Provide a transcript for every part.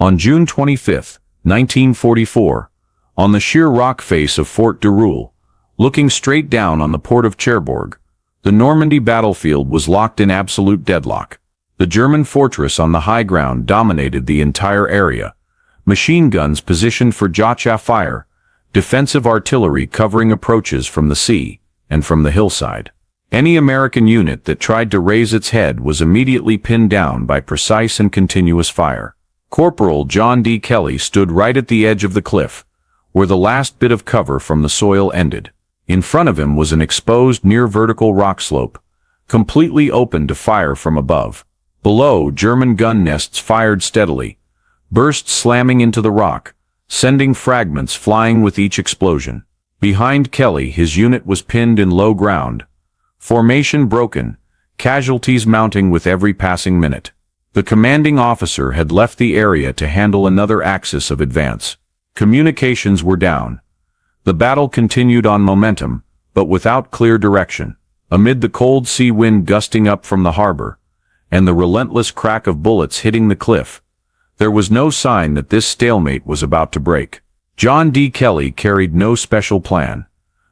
On June 25, 1944, on the sheer rock face of Fort du Roule, looking straight down on the port of Cherbourg, the Normandy battlefield was locked in absolute deadlock. The German fortress on the high ground dominated the entire area, machine guns positioned for for fire, defensive artillery covering approaches from the sea and from the hillside. Any American unit that tried to raise its head was immediately pinned down by precise and continuous fire. Corporal John D. Kelly stood right at the edge of the cliff, where the last bit of cover from the soil ended. In front of him was an exposed near-vertical rock slope, completely open to fire from above. Below, German gun nests fired steadily, burst slamming into the rock, sending fragments flying with each explosion. Behind Kelly, his unit was pinned in low ground, formation broken, casualties mounting with every passing minute. The commanding officer had left the area to handle another axis of advance. Communications were down. The battle continued on momentum, but without clear direction. Amid the cold sea wind gusting up from the harbor, and the relentless crack of bullets hitting the cliff, there was no sign that this stalemate was about to break. John D. Kelly carried no special plan,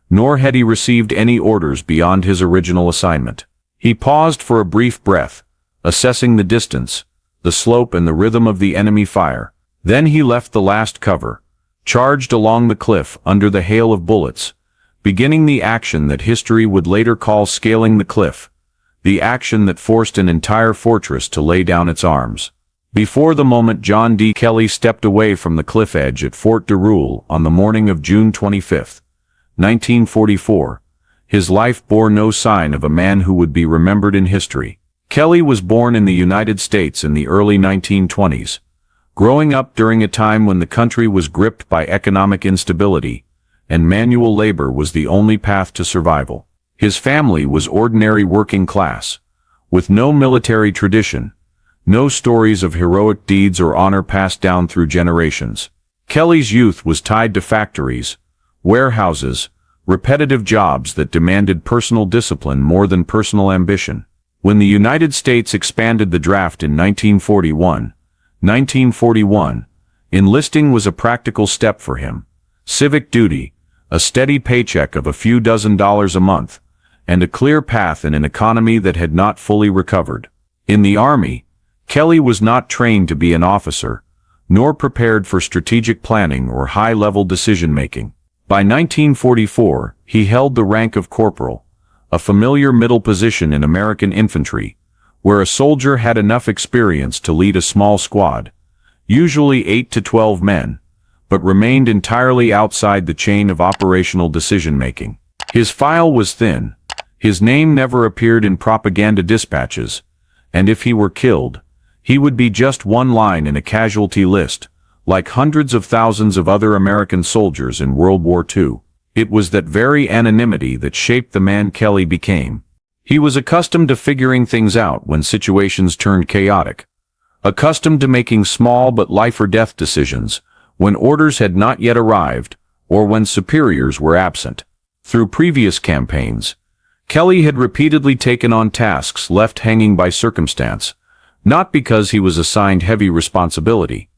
nor had he received any orders beyond his original assignment. He paused for a brief breath, assessing the distance, the slope and the rhythm of the enemy fire. Then he left the last cover, charged along the cliff under the hail of bullets, beginning the action that history would later call scaling the cliff, the action that forced an entire fortress to lay down its arms. Before the moment John D. Kelly stepped away from the cliff edge at Fort du Roule on the morning of June 25, 1944, his life bore no sign of a man who would be remembered in history. Kelly was born in the United States in the early 1920s, growing up during a time when the country was gripped by economic instability, and manual labor was the only path to survival. His family was ordinary working class, with no military tradition, no stories of heroic deeds or honor passed down through generations. Kelly's youth was tied to factories, warehouses, repetitive jobs that demanded personal discipline more than personal ambition. When the United States expanded the draft in 1941, enlisting was a practical step for him. Civic duty, a steady paycheck of a few dozen dollars a month, and a clear path in an economy that had not fully recovered. In the Army, Kelly was not trained to be an officer, nor prepared for strategic planning or high-level decision-making. By 1944, he held the rank of corporal, a familiar middle position in American infantry, where a soldier had enough experience to lead a small squad, usually 8 to 12 men, but remained entirely outside the chain of operational decision-making. His file was thin, his name never appeared in propaganda dispatches, and if he were killed, he would be just one line in a casualty list, like hundreds of thousands of other American soldiers in World War II. It was that very anonymity that shaped the man Kelly became. He was accustomed to figuring things out when situations turned chaotic, accustomed to making small but life-or-death decisions when orders had not yet arrived or when superiors were absent. Through previous campaigns, Kelly had repeatedly taken on tasks left hanging by circumstance, not because he was assigned heavy responsibility,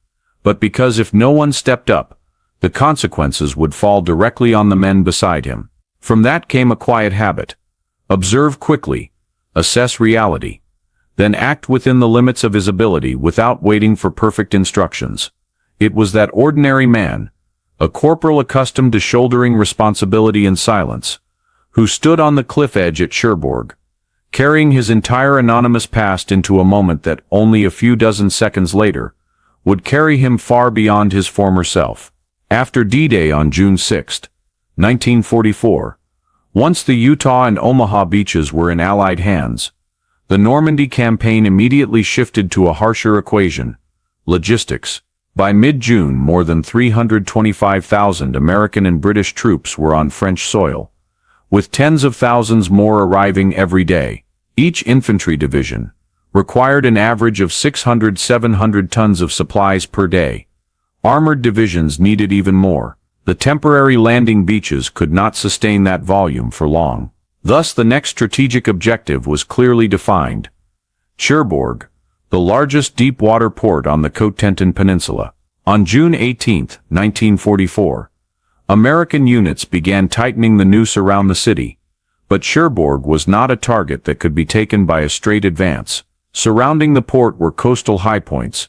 but because if no one stepped up, the consequences would fall directly on the men beside him. From that came a quiet habit: observe quickly, assess reality, then act within the limits of his ability without waiting for perfect instructions. It was that ordinary man, a corporal accustomed to shouldering responsibility in silence, who stood on the cliff edge at Cherbourg, carrying his entire anonymous past into a moment that only a few dozen seconds later would carry him far beyond his former self. After D-Day on June 6, 1944, once the Utah and Omaha beaches were in Allied hands, the Normandy campaign immediately shifted to a harsher equation: logistics. By mid-June, more than 325,000 American and British troops were on French soil, with tens of thousands more arriving every day. Each infantry division required an average of 600–700 tons of supplies per day. Armored divisions needed even more. The temporary landing beaches could not sustain that volume for long. Thus the next strategic objective was clearly defined: Cherbourg, the largest deep-water port on the Cotentin Peninsula. On June 18, 1944, American units began tightening the noose around the city, but Cherbourg was not a target that could be taken by a straight advance. Surrounding the port were coastal highpoints,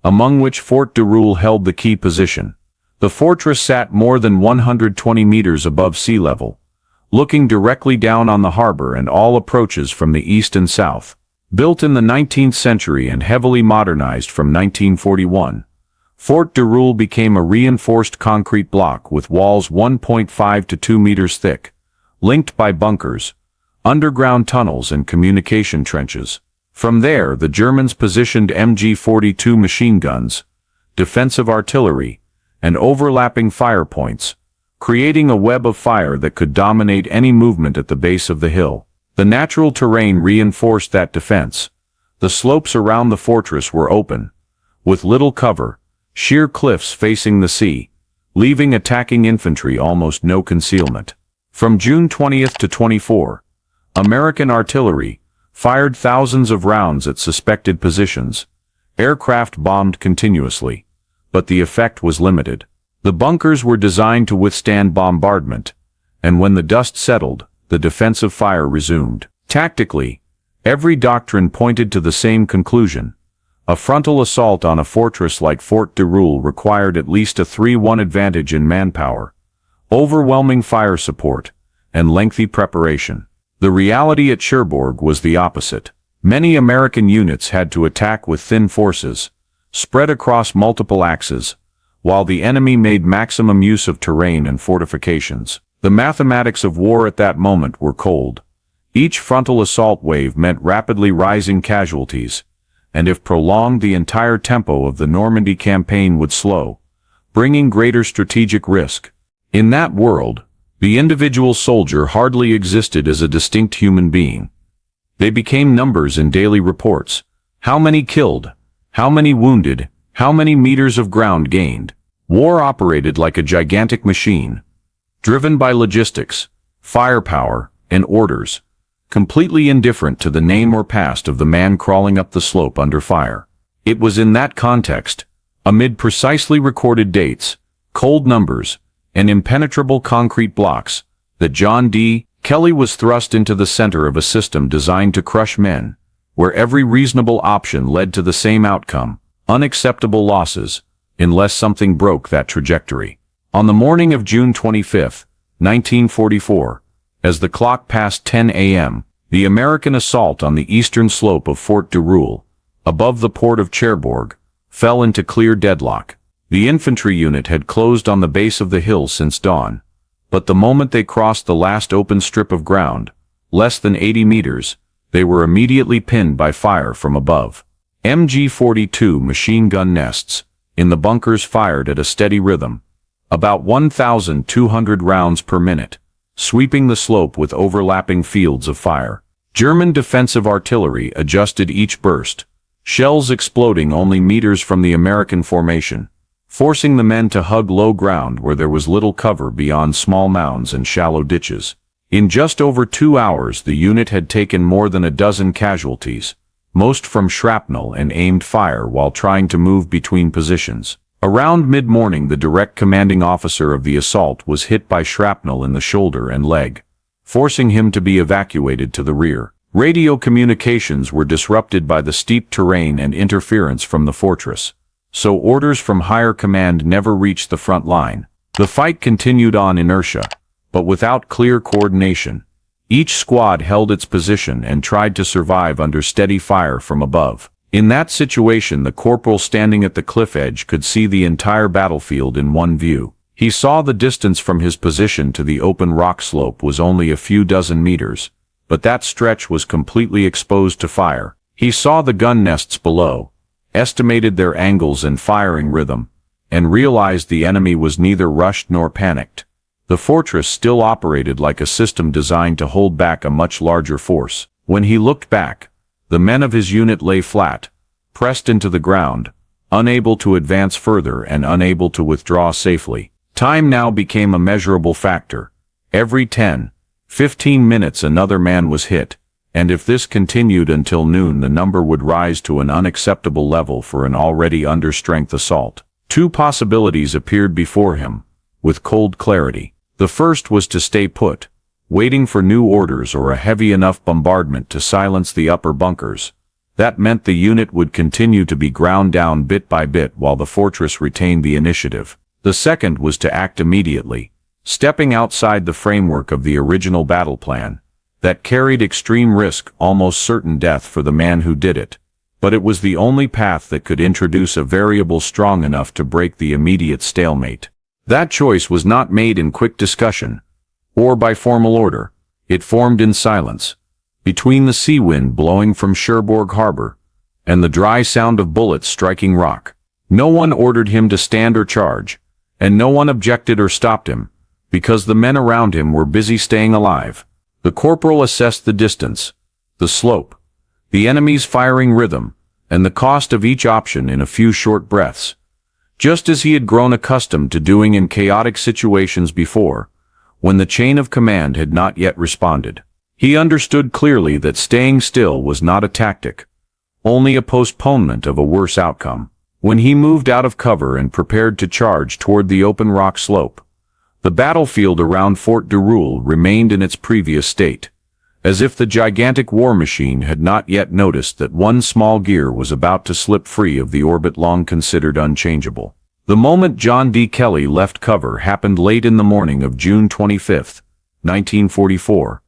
among which Fort du Roule held the key position. The fortress sat more than 120 meters above sea level, looking directly down on the harbor and all approaches from the east and south. Built in the 19th century and heavily modernized from 1941, Fort du Roule became a reinforced concrete block with walls 1.5 to 2 meters thick, linked by bunkers, underground tunnels and communication trenches. From there, the Germans positioned MG-42 machine guns, defensive artillery, and overlapping fire points, creating a web of fire that could dominate any movement at the base of the hill. The natural terrain reinforced that defense. The slopes around the fortress were open, with little cover, sheer cliffs facing the sea, leaving attacking infantry almost no concealment. From June 20th to 24, American artillery fired thousands of rounds at suspected positions. Aircraft bombed continuously, but the effect was limited. The bunkers were designed to withstand bombardment, and when the dust settled, the defensive fire resumed. Tactically, every doctrine pointed to the same conclusion. A frontal assault on a fortress like Fort du Roule required at least a 3-1 advantage in manpower, overwhelming fire support, and lengthy preparation. The reality at Cherbourg was the opposite. Many American units had to attack with thin forces, spread across multiple axes, while the enemy made maximum use of terrain and fortifications. The mathematics of war at that moment were cold. Each frontal assault wave meant rapidly rising casualties, and if prolonged, the entire tempo of the Normandy campaign would slow, bringing greater strategic risk. In that world, the individual soldier hardly existed as a distinct human being. They became numbers in daily reports. How many killed? How many wounded? How many meters of ground gained? War operated like a gigantic machine, driven by logistics, firepower, and orders, completely indifferent to the name or past of the man crawling up the slope under fire. It was in that context, amid precisely recorded dates, cold numbers, and impenetrable concrete blocks, that John D. Kelly was thrust into the center of a system designed to crush men, where every reasonable option led to the same outcome: unacceptable losses, unless something broke that trajectory. On the morning of June 25, 1944, as the clock passed 10 a.m., the American assault on the eastern slope of Fort du Roule, above the port of Cherbourg, fell into clear deadlock. The infantry unit had closed on the base of the hill since dawn, but the moment they crossed the last open strip of ground, less than 80 meters, they were immediately pinned by fire from above. MG-42 machine gun nests in the bunkers fired at a steady rhythm, about 1,200 rounds per minute, sweeping the slope with overlapping fields of fire. German defensive artillery adjusted each burst, shells exploding only meters from the American formation, forcing the men to hug low ground where there was little cover beyond small mounds and shallow ditches. In just over 2 hours, the unit had taken more than a dozen casualties, most from shrapnel and aimed fire while trying to move between positions. Around mid-morning, the direct commanding officer of the assault was hit by shrapnel in the shoulder and leg, forcing him to be evacuated to the rear. Radio communications were disrupted by the steep terrain and interference from the fortress, so orders from higher command never reached the front line. The fight continued on inertia, but without clear coordination. Each squad held its position and tried to survive under steady fire from above. In that situation, the corporal standing at the cliff edge could see the entire battlefield in one view. He saw the distance from his position to the open rock slope was only a few dozen meters, but that stretch was completely exposed to fire. He saw the gun nests below, estimated their angles and firing rhythm, and realized the enemy was neither rushed nor panicked. The fortress still operated like a system designed to hold back a much larger force. When he looked back, the men of his unit lay flat, pressed into the ground, unable to advance further and unable to withdraw safely. Time now became a measurable factor. Every 10, 15 minutes another man was hit, and if this continued until noon the number would rise to an unacceptable level for an already under-strength assault. Two possibilities appeared before him, with cold clarity. The first was to stay put, waiting for new orders or a heavy enough bombardment to silence the upper bunkers. That meant the unit would continue to be ground down bit by bit while the fortress retained the initiative. The second was to act immediately, stepping outside the framework of the original battle plan. That carried extreme risk, almost certain death for the man who did it. But it was the only path that could introduce a variable strong enough to break the immediate stalemate. That choice was not made in quick discussion, or by formal order. It formed in silence, between the sea wind blowing from Cherbourg harbor, and the dry sound of bullets striking rock. No one ordered him to stand or charge, and no one objected or stopped him, because the men around him were busy staying alive. The corporal assessed the distance, the slope, the enemy's firing rhythm, and the cost of each option in a few short breaths. Just as he had grown accustomed to doing in chaotic situations before, when the chain of command had not yet responded. He understood clearly that staying still was not a tactic, only a postponement of a worse outcome. When he moved out of cover and prepared to charge toward the open rock slope, the battlefield around Fort du Roule remained in its previous state, as if the gigantic war machine had not yet noticed that one small gear was about to slip free of the orbit long considered unchangeable. The moment John D. Kelly left cover happened late in the morning of June 25, 1944,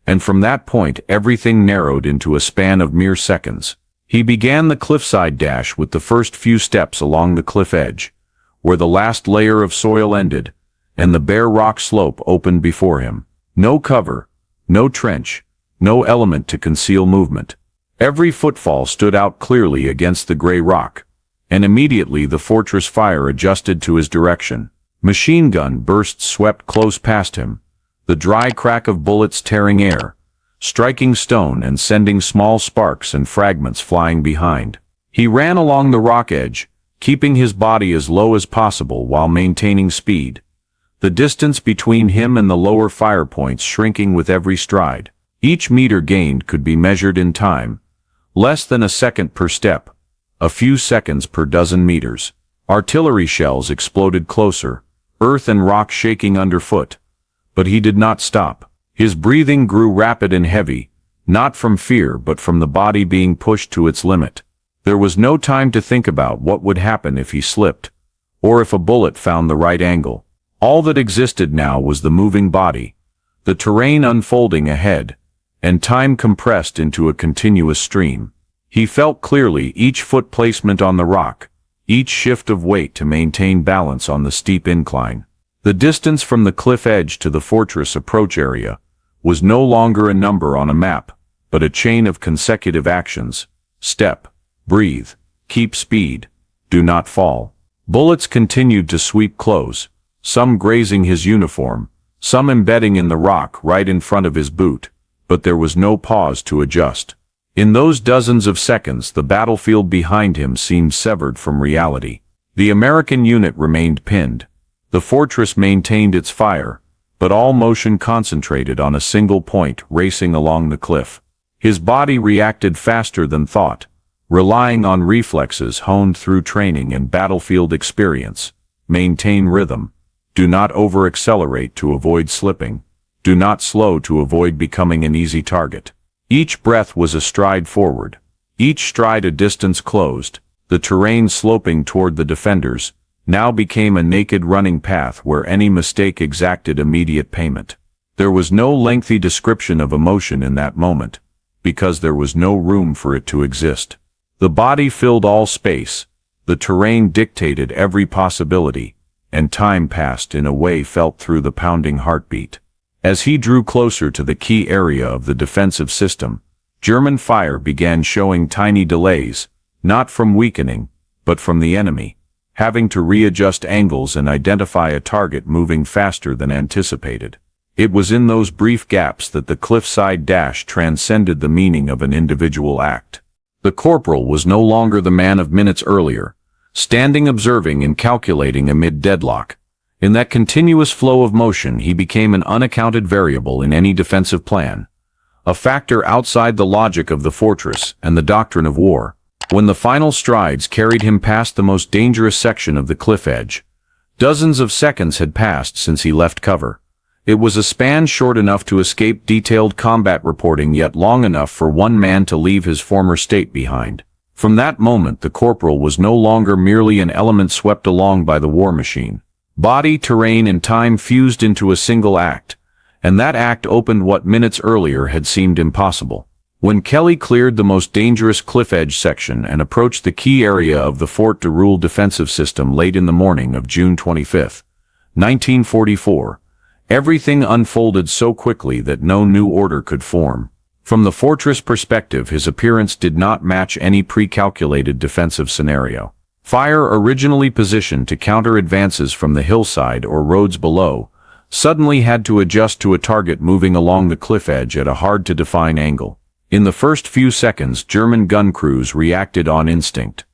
and from that point everything narrowed into a span of mere seconds. He began the cliffside dash with the first few steps along the cliff edge, where the last layer of soil ended, and the bare rock slope opened before him. No cover, no trench, no element to conceal movement. Every footfall stood out clearly against the gray rock, and immediately the fortress fire adjusted to his direction. Machine gun bursts swept close past him, the dry crack of bullets tearing air, striking stone and sending small sparks and fragments flying behind. He ran along the rock edge, keeping his body as low as possible while maintaining speed, the distance between him and the lower fire points shrinking with every stride. Each meter gained could be measured in time, less than a second per step, a few seconds per dozen meters. Artillery shells exploded closer, earth and rock shaking underfoot. But he did not stop. His breathing grew rapid and heavy, not from fear but from the body being pushed to its limit. There was no time to think about what would happen if he slipped, or if a bullet found the right angle. All that existed now was the moving body, the terrain unfolding ahead, and time compressed into a continuous stream. He felt clearly each foot placement on the rock, each shift of weight to maintain balance on the steep incline. The distance from the cliff edge to the fortress approach area was no longer a number on a map, but a chain of consecutive actions. Step, breathe, keep speed, do not fall. Bullets continued to sweep close, some grazing his uniform, some embedding in the rock right in front of his boot, but there was no pause to adjust. In those dozens of seconds the battlefield behind him seemed severed from reality. The American unit remained pinned. The fortress maintained its fire, but all motion concentrated on a single point racing along the cliff. His body reacted faster than thought, relying on reflexes honed through training and battlefield experience. Maintain rhythm. Do not over-accelerate to avoid slipping. Do not slow to avoid becoming an easy target. Each breath was a stride forward, each stride a distance closed. The terrain sloping toward the defenders now became a naked running path where any mistake exacted immediate payment. There was no lengthy description of emotion in that moment, because there was no room for it to exist. The body filled all space, the terrain dictated every possibility, and time passed in a way felt through the pounding heartbeat. As he drew closer to the key area of the defensive system, German fire began showing tiny delays, not from weakening, but from the enemy, having to readjust angles and identify a target moving faster than anticipated. It was in those brief gaps that the cliffside dash transcended the meaning of an individual act. The corporal was no longer the man of minutes earlier, standing observing and calculating amid deadlock. In that continuous flow of motion he became an unaccounted variable in any defensive plan, a factor outside the logic of the fortress and the doctrine of war. When the final strides carried him past the most dangerous section of the cliff edge, dozens of seconds had passed since he left cover. It was a span short enough to escape detailed combat reporting, yet long enough for one man to leave his former state behind. From that moment, the corporal was no longer merely an element swept along by the war machine. Body, terrain, and time fused into a single act, and that act opened what minutes earlier had seemed impossible. When Kelly cleared the most dangerous cliff edge section and approached the key area of the Fort du Roule defensive system late in the morning of June 25, 1944, everything unfolded so quickly that no new order could form. From the fortress perspective, his appearance did not match any pre-calculated defensive scenario. Fire, originally positioned to counter advances from the hillside or roads below, suddenly had to adjust to a target moving along the cliff edge at a hard-to-define angle. In the first few seconds, German gun crews reacted on instinct.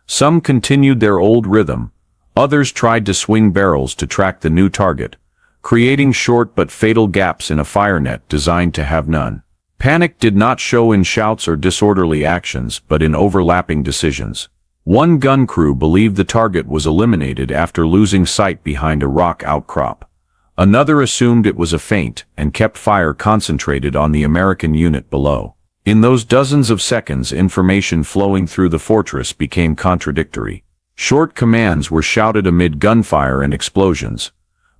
Some continued their old rhythm, others tried to swing barrels to track the new target, creating short but fatal gaps in a fire net designed to have none. Panic did not show in shouts or disorderly actions, but in overlapping decisions. One gun crew believed the target was eliminated after losing sight behind a rock outcrop. Another assumed it was a feint and kept fire concentrated on the American unit below. In those dozens of seconds, information flowing through the fortress became contradictory. Short commands were shouted amid gunfire and explosions,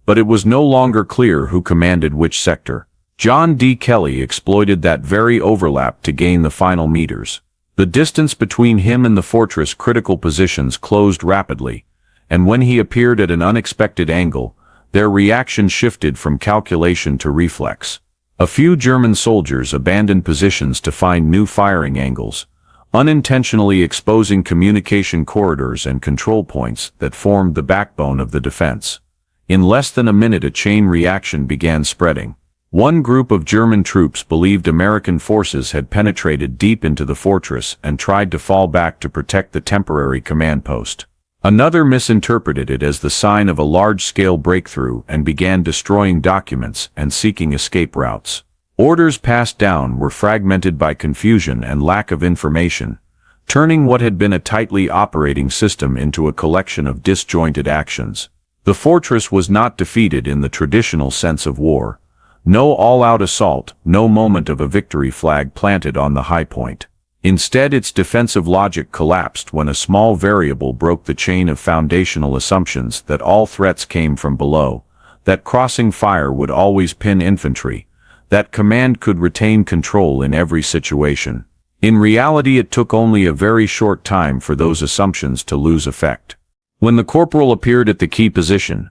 but it was no longer clear who commanded which sector. John D. Kelly exploited that very overlap to gain the final meters. The distance between him and the fortress' critical positions closed rapidly, and when he appeared at an unexpected angle, their reaction shifted from calculation to reflex. A few German soldiers abandoned positions to find new firing angles, unintentionally exposing communication corridors and control points that formed the backbone of the defense. In less than a minute, a chain reaction began spreading. One group of German troops believed American forces had penetrated deep into the fortress and tried to fall back to protect the temporary command post. Another misinterpreted it as the sign of a large-scale breakthrough and began destroying documents and seeking escape routes. Orders passed down were fragmented by confusion and lack of information, turning what had been a tightly operating system into a collection of disjointed actions. The fortress was not defeated in the traditional sense of war. No all-out assault, no moment of a victory flag planted on the high point. Instead, its defensive logic collapsed when a small variable broke the chain of foundational assumptions that all threats came from below, that crossing fire would always pin infantry, that command could retain control in every situation. In reality, it took only a very short time for those assumptions to lose effect. When the corporal appeared at the key position,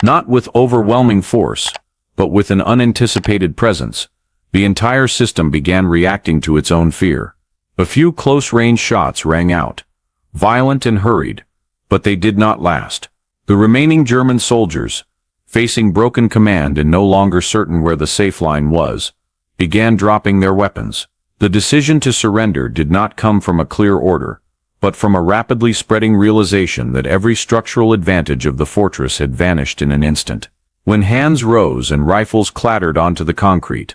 not with overwhelming force, but with an unanticipated presence, the entire system began reacting to its own fear. A few close-range shots rang out, violent and hurried, but they did not last. The remaining German soldiers, facing broken command and no longer certain where the safe line was, began dropping their weapons. The decision to surrender did not come from a clear order, but from a rapidly spreading realization that every structural advantage of the fortress had vanished in an instant. When hands rose and rifles clattered onto the concrete,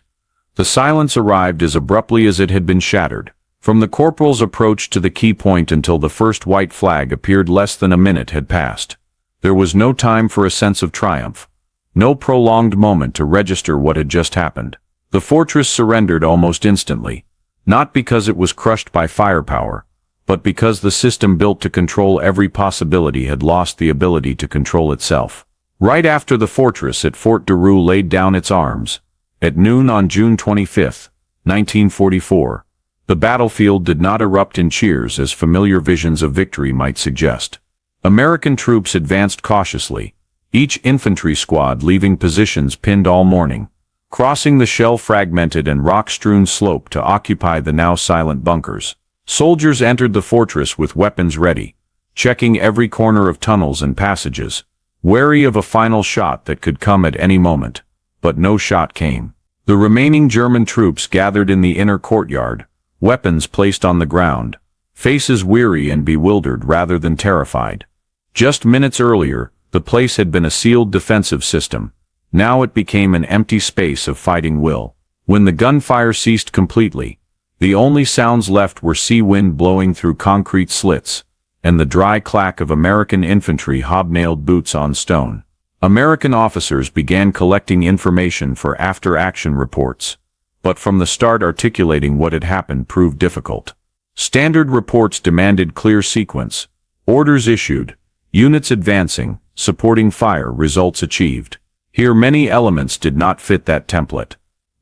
the silence arrived as abruptly as it had been shattered. From the corporal's approach to the key point until the first white flag appeared, less than a minute had passed. There was no time for a sense of triumph, no prolonged moment to register what had just happened. The fortress surrendered almost instantly, not because it was crushed by firepower, but because the system built to control every possibility had lost the ability to control itself. Right after the fortress at Fort du Roule laid down its arms, at noon on June 25, 1944, the battlefield did not erupt in cheers as familiar visions of victory might suggest. American troops advanced cautiously, each infantry squad leaving positions pinned all morning, crossing the shell-fragmented and rock-strewn slope to occupy the now silent bunkers. Soldiers entered the fortress with weapons ready, checking every corner of tunnels and passages, wary of a final shot that could come at any moment. But no shot came. The remaining German troops gathered in the inner courtyard, weapons placed on the ground, faces weary and bewildered rather than terrified. Just minutes earlier, the place had been a sealed defensive system. Now it became an empty space of fighting will. When the gunfire ceased completely, the only sounds left were sea wind blowing through concrete slits, and the dry clack of American infantry hobnailed boots on stone. American officers began collecting information for after-action reports, but from the start articulating what had happened proved difficult. Standard reports demanded clear sequence, orders issued, units advancing, supporting fire, results achieved. Here many elements did not fit that template.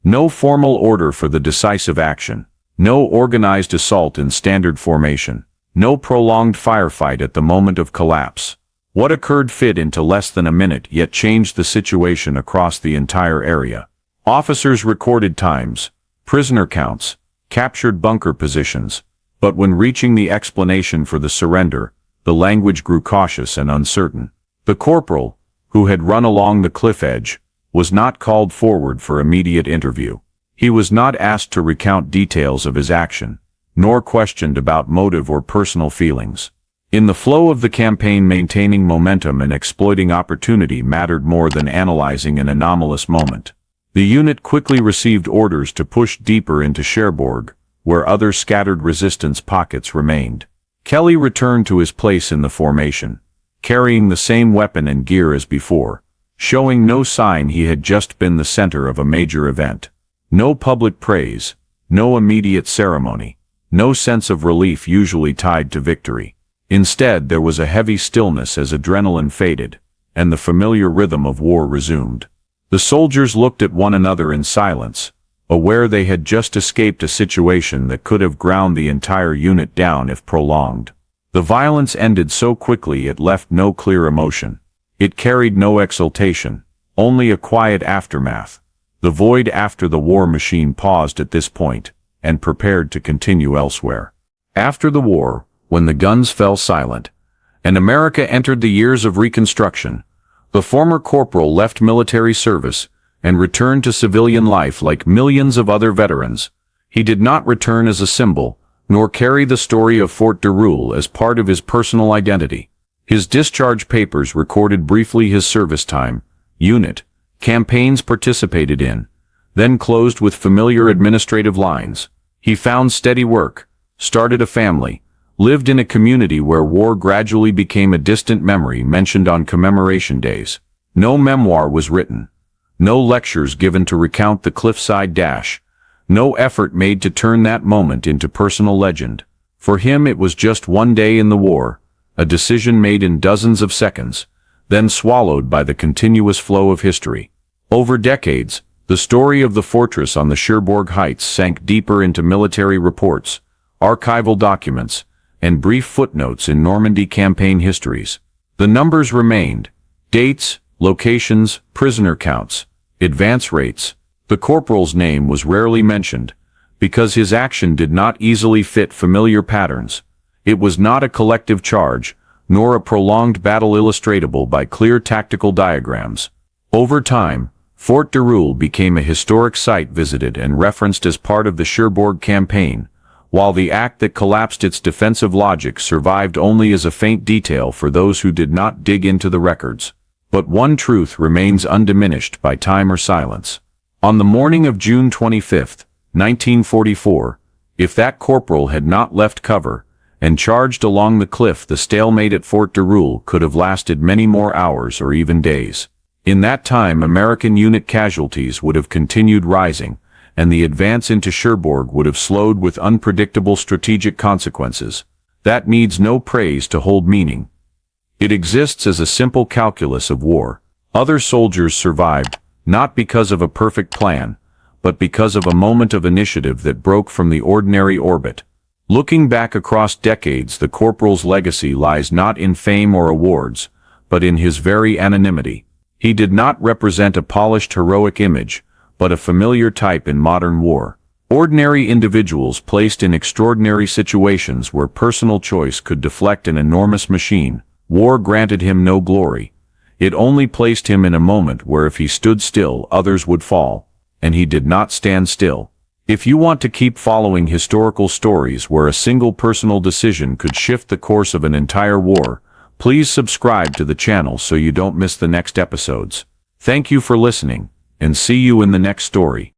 No formal order for the decisive action, no organized assault in standard formation, no prolonged firefight at the moment of collapse. What occurred fit into less than a minute yet changed the situation across the entire area. Officers recorded times, prisoner counts, captured bunker positions, but when reaching the explanation for the surrender, the language grew cautious and uncertain. The corporal, who had run along the cliff edge, was not called forward for immediate interview. He was not asked to recount details of his action, nor questioned about motive or personal feelings. In the flow of the campaign, maintaining momentum and exploiting opportunity mattered more than analyzing an anomalous moment. The unit quickly received orders to push deeper into Cherbourg, where other scattered resistance pockets remained. Kelly returned to his place in the formation, carrying the same weapon and gear as before, showing no sign he had just been the center of a major event. No public praise, no immediate ceremony, no sense of relief usually tied to victory. Instead, there was a heavy stillness as adrenaline faded, and the familiar rhythm of war resumed. The soldiers looked at one another in silence, aware they had just escaped a situation that could have ground the entire unit down if prolonged. The violence ended so quickly it left no clear emotion. It carried no exultation, only a quiet aftermath. The void after the war machine paused at this point, and prepared to continue elsewhere. After the war, when the guns fell silent, and America entered the years of Reconstruction, the former corporal left military service and returned to civilian life like millions of other veterans. He did not return as a symbol, nor carry the story of Fort du Roule as part of his personal identity. His discharge papers recorded briefly his service time, unit, campaigns participated in, then closed with familiar administrative lines. He found steady work, started a family, lived in a community where war gradually became a distant memory mentioned on commemoration days. No memoir was written. No lectures given to recount the Cliffside dash. No effort made to turn that moment into personal legend. For him it was just one day in the war, a decision made in dozens of seconds, then swallowed by the continuous flow of history. Over decades, the story of the fortress on the Cherbourg Heights sank deeper into military reports, archival documents, and brief footnotes in Normandy campaign histories. The numbers remained: dates, locations, prisoner counts, advance rates. The corporal's name was rarely mentioned, because his action did not easily fit familiar patterns. It was not a collective charge, nor a prolonged battle illustratable by clear tactical diagrams. Over time, Fort du Roule became a historic site visited and referenced as part of the Cherbourg campaign, while the act that collapsed its defensive logic survived only as a faint detail for those who did not dig into the records. But one truth remains undiminished by time or silence. On the morning of June 25, 1944, if that corporal had not left cover and charged along the cliff, the stalemate at Fort du Roule could have lasted many more hours or even days. In that time, American unit casualties would have continued rising, and the advance into Cherbourg would have slowed with unpredictable strategic consequences. That needs no praise to hold meaning. It exists as a simple calculus of war. Other soldiers survived, not because of a perfect plan, but because of a moment of initiative that broke from the ordinary orbit. Looking back across decades, the corporal's legacy lies not in fame or awards, but in his very anonymity. He did not represent a polished heroic image, but a familiar type in modern war. Ordinary individuals placed in extraordinary situations where personal choice could deflect an enormous machine. War granted him no glory. It only placed him in a moment where if he stood still, others would fall. And he did not stand still. If you want to keep following historical stories where a single personal decision could shift the course of an entire war, please subscribe to the channel so you don't miss the next episodes. Thank you for listening, and see you in the next story.